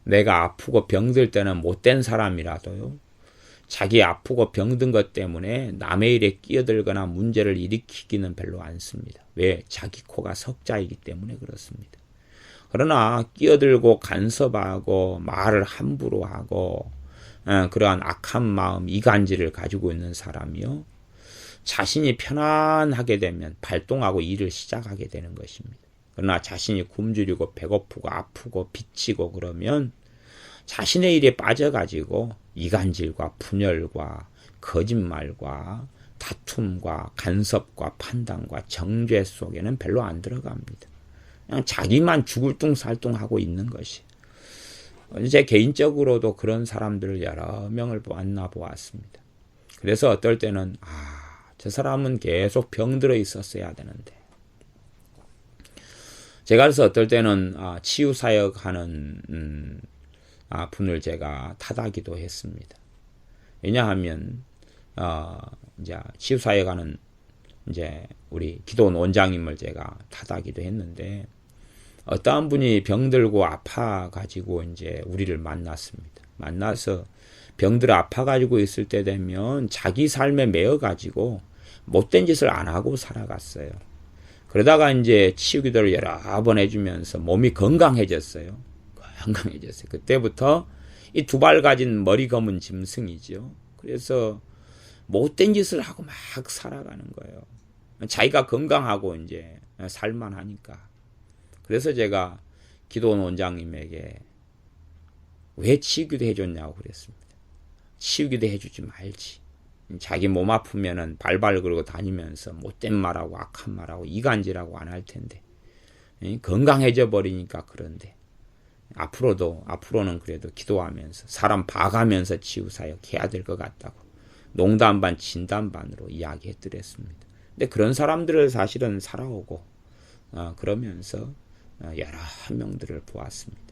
내가 아프고 병들 때는 못된 사람이라도요. 자기 아프고 병든 것 때문에 남의 일에 끼어들거나 문제를 일으키기는 별로 않습니다. 왜? 자기 코가 석자이기 때문에 그렇습니다. 그러나 끼어들고 간섭하고 말을 함부로 하고 그러한 악한 마음, 이간질을 가지고 있는 사람이요. 자신이 편안하게 되면 발동하고 일을 시작하게 되는 것입니다. 그러나 자신이 굶주리고 배고프고 아프고 비치고 그러면 자신의 일에 빠져가지고 이간질과 분열과 거짓말과 다툼과 간섭과 판단과 정죄 속에는 별로 안 들어갑니다. 그냥 자기만 죽을 뚱살뚱하고 있는 것이. 제 개인적으로도 그런 사람들을 여러 명을 만나보았습니다. 그래서 어떨 때는 저 사람은 계속 병들어 있었어야 되는데 제가 그래서 어떨 때는 치유사역하는 분을 제가 타다기도 했습니다. 왜냐하면 이제 치유사역하는 이제 우리 기도원 원장님을 제가 타다기도 했는데 어떠한 분이 병들고 아파가지고 이제 우리를 만났습니다. 만나서 병들어 아파가지고 있을 때 되면 자기 삶에 매여가지고 못된 짓을 안 하고 살아갔어요. 그러다가 이제 치유기도를 여러 번 해주면서 몸이 건강해졌어요. 그때부터 이 두 발 가진 머리 검은 짐승이죠. 그래서 못된 짓을 하고 막 살아가는 거예요. 자기가 건강하고 이제 살만하니까. 그래서 제가 기도원 원장님에게 왜 치유기도 해줬냐고 그랬습니다. 치유기도 해주지 말지. 자기 몸 아프면은 발발 그러고 다니면서 못된 말하고 악한 말하고 이간질하고 안 할 텐데 건강해져 버리니까 그런데 앞으로는 그래도 기도하면서 사람 봐가면서 치유사역 해야 될 것 같다고 농담 반 진담 반으로 이야기해드렸습니다. 근데 그런 사람들을 사실은 살아오고 그러면서 여러 명들을 보았습니다.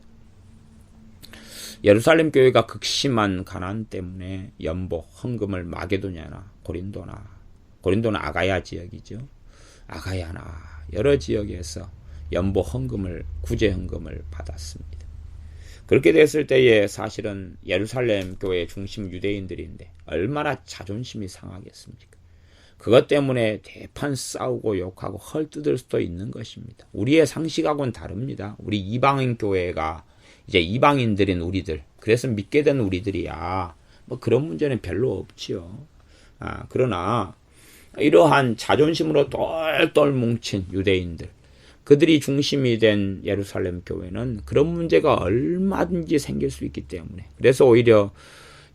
예루살렘 교회가 극심한 가난 때문에 연보, 헌금을 마게도냐나 고린도는 아가야 지역이죠. 아가야나 여러 지역에서 연보 헌금을 구제 헌금을 받았습니다. 그렇게 됐을 때에 사실은 예루살렘 교회 중심 유대인들인데 얼마나 자존심이 상하겠습니까? 그것 때문에 대판 싸우고 욕하고 헐뜯을 수도 있는 것입니다. 우리의 상식하고는 다릅니다. 우리 이방인 교회가 이제 이방인들인 우리들, 그래서 믿게 된 우리들이야. 뭐 그런 문제는 별로 없지요. 그러나 이러한 자존심으로 똘똘 뭉친 유대인들, 그들이 중심이 된 예루살렘 교회는 그런 문제가 얼마든지 생길 수 있기 때문에, 그래서 오히려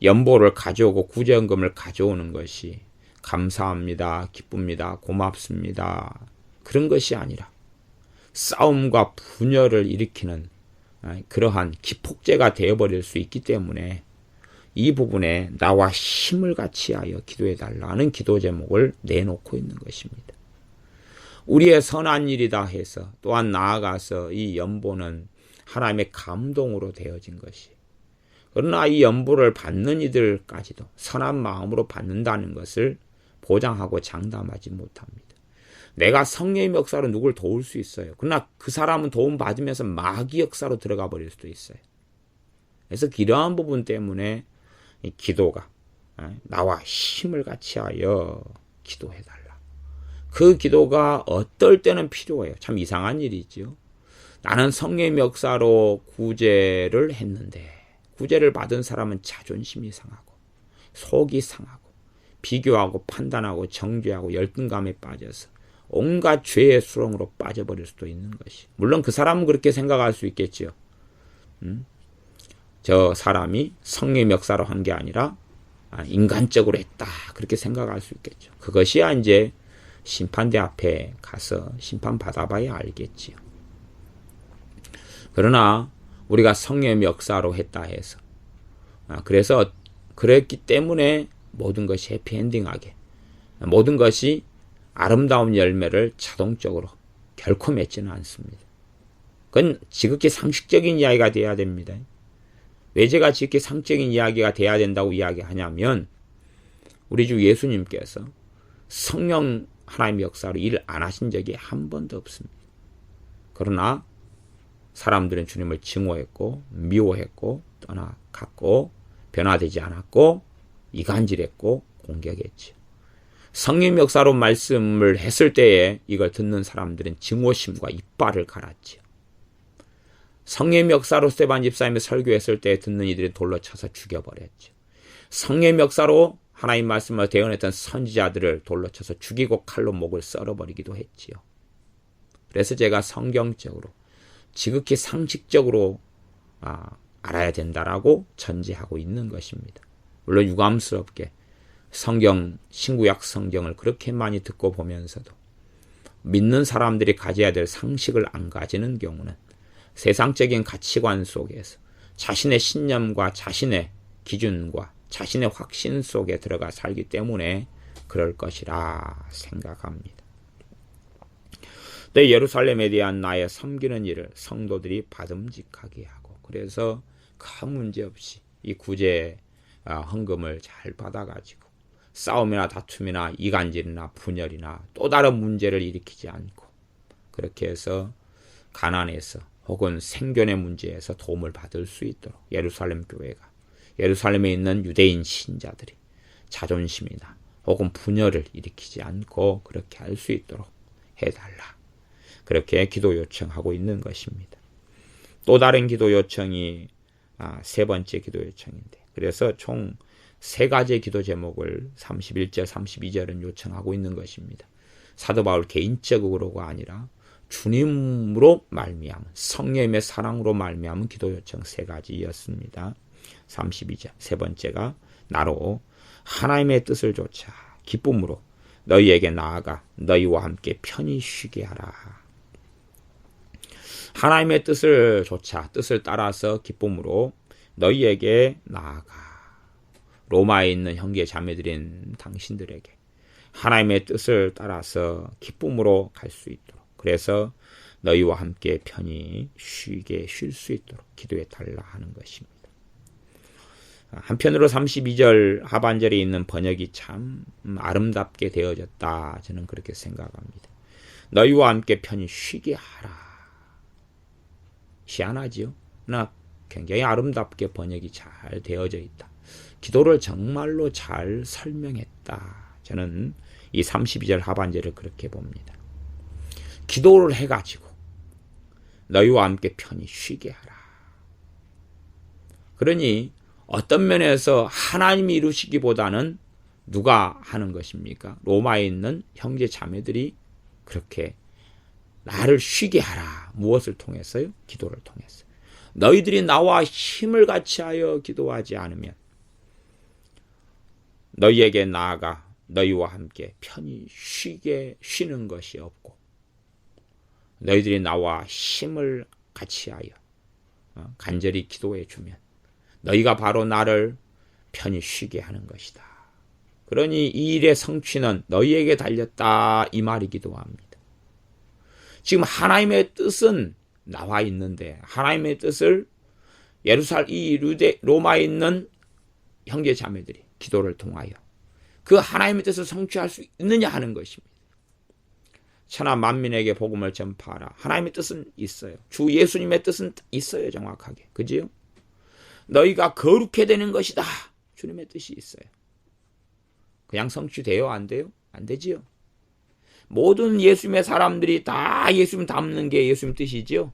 연보를 가져오고 구제연금을 가져오는 것이 감사합니다, 기쁩니다, 고맙습니다, 그런 것이 아니라 싸움과 분열을 일으키는 그러한 기폭제가 되어버릴 수 있기 때문에 이 부분에 나와 힘을 같이하여 기도해달라는 기도 제목을 내놓고 있는 것입니다. 우리의 선한 일이다 해서 또한 나아가서 이 연보는 하나님의 감동으로 되어진 것이, 그러나 이 연보를 받는 이들까지도 선한 마음으로 받는다는 것을 보장하고 장담하지 못합니다. 내가 성령의 역사로 누굴 도울 수 있어요. 그러나 그 사람은 도움 받으면서 마귀 역사로 들어가 버릴 수도 있어요. 그래서 이러한 부분 때문에 이 기도가 나와 힘을 같이하여 기도해달라. 그 기도가 어떨 때는 필요해요. 참 이상한 일이죠. 나는 성령의 역사로 구제를 했는데 구제를 받은 사람은 자존심이 상하고 속이 상하고 비교하고 판단하고 정죄하고 열등감에 빠져서 온갖 죄의 수렁으로 빠져버릴 수도 있는 것이, 물론 그 사람은 그렇게 생각할 수 있겠지요. 저 사람이 성령의 역사로 한 게 아니라 인간적으로 했다, 그렇게 생각할 수 있겠죠. 그것이야 이제 심판대 앞에 가서 심판받아봐야 알겠지요. 그러나 우리가 성령의 역사로 했다 해서 그래서 그랬기 때문에 모든 것이 해피엔딩하게, 모든 것이 아름다운 열매를 자동적으로 결코 맺지는 않습니다. 그건 지극히 상식적인 이야기가 돼야 됩니다. 왜 제가 지극히 상식적인 이야기가 돼야 된다고 이야기하냐면, 우리 주 예수님께서 성령 하나님의 역사로 일을 안 하신 적이 한 번도 없습니다. 그러나 사람들은 주님을 증오했고 미워했고 떠나갔고 변화되지 않았고 이간질했고 공격했죠. 성령 역사로 말씀을 했을 때에 이걸 듣는 사람들은 증오심과 이빨을 갈았죠. 성령 역사로 스데반 집사님이 설교했을 때 듣는 이들이 돌로 쳐서 죽여버렸죠. 성령 역사로 하나님 말씀을 대언했던 선지자들을 돌로 쳐서 죽이고 칼로 목을 썰어버리기도 했지요. 그래서 제가 성경적으로 지극히 상식적으로 알아야 된다라고 전제하고 있는 것입니다. 물론 유감스럽게 성경, 신구약 성경을 그렇게 많이 듣고 보면서도 믿는 사람들이 가져야 될 상식을 안 가지는 경우는 세상적인 가치관 속에서 자신의 신념과 자신의 기준과 자신의 확신 속에 들어가 살기 때문에 그럴 것이라 생각합니다. 또 예루살렘에 대한 나의 섬기는 일을 성도들이 받음직하게 하고, 그래서 큰 문제 없이 이 구제 헌금을 잘 받아가지고 싸움이나 다툼이나 이간질이나 분열이나 또 다른 문제를 일으키지 않고, 그렇게 해서 가난에서 혹은 생존의 문제에서 도움을 받을 수 있도록 예루살렘 교회가, 예루살렘에 있는 유대인 신자들이 자존심이나 혹은 분열을 일으키지 않고 그렇게 할 수 있도록 해달라, 그렇게 기도 요청하고 있는 것입니다. 또 다른 기도 요청이 세 번째 기도 요청인데, 그래서 총 세 가지 기도 제목을 31절, 32절은 요청하고 있는 것입니다. 사도 바울 개인적으로가 아니라 주님으로 말미암은, 성령의 사랑으로 말미암은 기도 요청 세 가지였습니다. 32절 세 번째가 나로 하나님의 뜻을 좇아 기쁨으로 너희에게 나아가 너희와 함께 편히 쉬게 하라. 하나님의 뜻을 좇아, 뜻을 따라서 기쁨으로 너희에게 나아가, 로마에 있는 형제 자매들인 당신들에게 하나님의 뜻을 따라서 기쁨으로 갈 수 있도록, 그래서 너희와 함께 편히 쉬게 쉴 수 있도록 기도해 달라 하는 것입니다. 한편으로 32절 하반절에 있는 번역이 참 아름답게 되어졌다, 저는 그렇게 생각합니다. 너희와 함께 편히 쉬게 하라. 희한하지요? 그러나 굉장히 아름답게 번역이 잘 되어져 있다. 기도를 정말로 잘 설명했다, 저는 이 32절 하반절을 그렇게 봅니다. 기도를 해가지고 너희와 함께 편히 쉬게 하라. 그러니 어떤 면에서 하나님이 이루시기보다는 누가 하는 것입니까? 로마에 있는 형제 자매들이 그렇게 나를 쉬게 하라. 무엇을 통해서요? 기도를 통해서. 너희들이 나와 힘을 같이하여 기도하지 않으면 너희에게 나아가 너희와 함께 편히 쉬는 것이 없고, 너희들이 나와 힘을 같이하여 간절히 기도해 주면 너희가 바로 나를 편히 쉬게 하는 것이다. 그러니 이 일의 성취는 너희에게 달렸다, 이 말이기도 합니다. 지금 하나님의 뜻은 나와 있는데 하나님의 뜻을 로마에 있는 형제 자매들이 기도를 통하여 그 하나님의 뜻을 성취할 수 있느냐 하는 것입니다. 천하 만민에게 복음을 전파하라. 하나님의 뜻은 있어요. 주 예수님의 뜻은 있어요. 정확하게. 그지요? 너희가 거룩해 되는 것이다. 주님의 뜻이 있어요. 그냥 성취돼요? 안 돼요? 안 되지요. 모든 예수님의 사람들이 다 예수님 닮는 게 예수님 뜻이지요.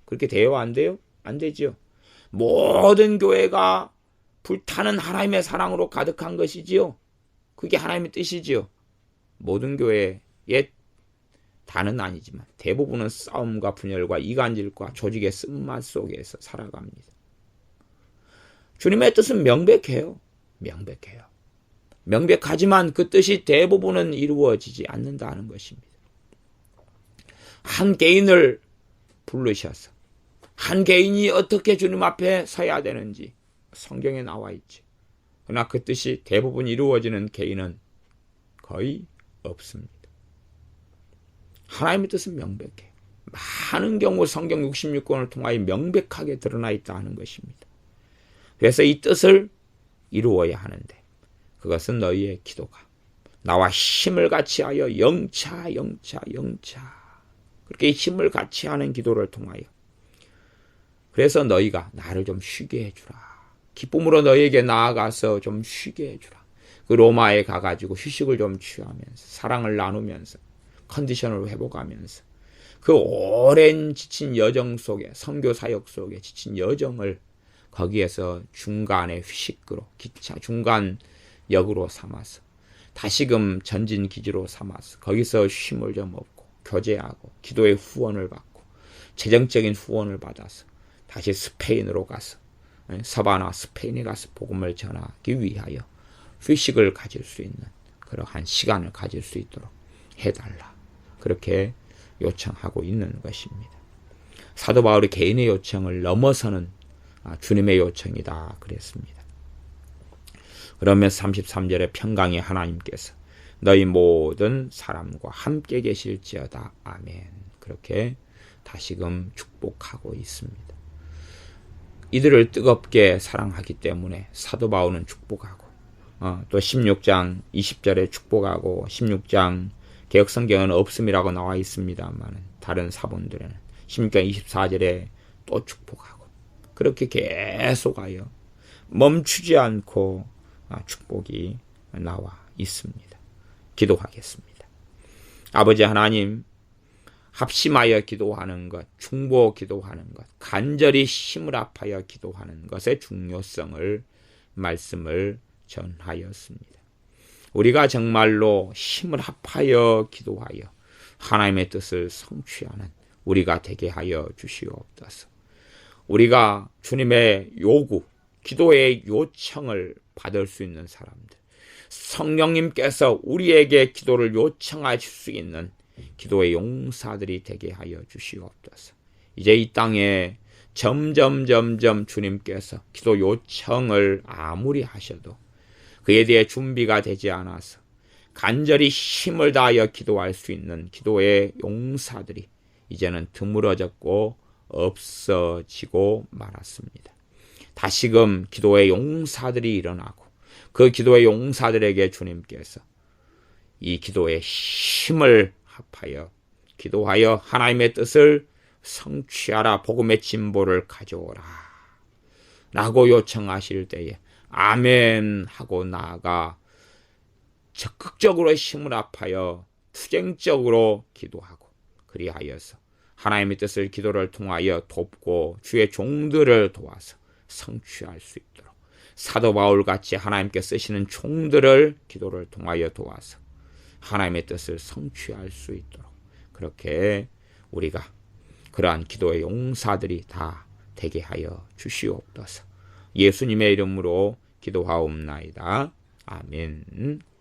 그렇게 돼요? 안 돼요? 안 되지요. 모든 교회가 불타는 하나님의 사랑으로 가득한 것이지요. 그게 하나님의 뜻이지요. 모든 교회의 다는 아니지만 대부분은 싸움과 분열과 이간질과 조직의 쓴맛 속에서 살아갑니다. 주님의 뜻은 명백해요. 명백하지만 그 뜻이 대부분은 이루어지지 않는다는 것입니다. 한 개인을 부르셔서 한 개인이 어떻게 주님 앞에 서야 되는지 성경에 나와 있죠. 그러나 그 뜻이 대부분 이루어지는 개인은 거의 없습니다. 하나님의 뜻은 명백해요. 많은 경우 성경 66권을 통하여 명백하게 드러나 있다는 것입니다. 그래서 이 뜻을 이루어야 하는데 그것은 너희의 기도가 나와 힘을 같이하여 영차 그렇게 힘을 같이하는 기도를 통하여, 그래서 너희가 나를 좀 쉬게 해주라. 기쁨으로 너희에게 나아가서 좀 쉬게 해주라. 그 로마에 가가지고 휴식을 좀 취하면서 사랑을 나누면서 컨디션을 회복하면서 그 오랜 지친 여정 속에, 선교 사역 속에 지친 여정을 거기에서 중간에 휴식으로 기차 중간 역으로 삼아서 다시금 전진 기지로 삼아서 거기서 쉼을 좀 얻고 교제하고 기도의 후원을 받고 재정적인 후원을 받아서 다시 스페인으로 가서 서바나 스페인에 가서 복음을 전하기 위하여 휴식을 가질 수 있는 그러한 시간을 가질 수 있도록 해달라. 그렇게 요청하고 있는 것입니다. 사도 바울이 개인의 요청을 넘어서는 주님의 요청이다 그랬습니다. 그러면서 33절에 평강의 하나님께서 너희 모든 사람과 함께 계실지어다. 아멘. 그렇게 다시금 축복하고 있습니다. 이들을 뜨겁게 사랑하기 때문에 사도 바울은 축복하고 또 16장 20절에 축복하고 16장 개역성경은 없음이라고 나와 있습니다만 다른 사본들에는 16장 24절에 또 축복하고 그렇게 계속하여 멈추지 않고 축복이 나와 있습니다. 기도하겠습니다. 아버지 하나님, 합심하여 기도하는 것, 중보 기도하는 것, 간절히 힘을 합하여 기도하는 것의 중요성을 말씀을 전하였습니다. 우리가 정말로 힘을 합하여 기도하여 하나님의 뜻을 성취하는 우리가 되게 하여 주시옵소서. 우리가 주님의 요구, 기도의 요청을 받을 수 있는 사람들, 성령님께서 우리에게 기도를 요청하실 수 있는 기도의 용사들이 되게 하여 주시옵소서. 이제 이 땅에 점점 주님께서 기도 요청을 아무리 하셔도 그에 대해 준비가 되지 않아서 간절히 힘을 다하여 기도할 수 있는 기도의 용사들이 이제는 드물어졌고 없어지고 말았습니다. 다시금 기도의 용사들이 일어나고 그 기도의 용사들에게 주님께서 이 기도의 힘을 합하여 기도하여 하나님의 뜻을 성취하라, 복음의 진보를 가져오라 라고 요청하실 때에 아멘 하고 나아가 적극적으로 힘을 합하여 투쟁적으로 기도하고 그리하여서 하나님의 뜻을 기도를 통하여 돕고 주의 종들을 도와서 성취할 수 있도록 사도 바울같이 하나님께 쓰시는 종들을 기도를 통하여 도와서 하나님의 뜻을 성취할 수 있도록 그렇게 우리가 그러한 기도의 용사들이 다 되게 하여 주시옵소서. 예수님의 이름으로 기도하옵나이다. 아멘.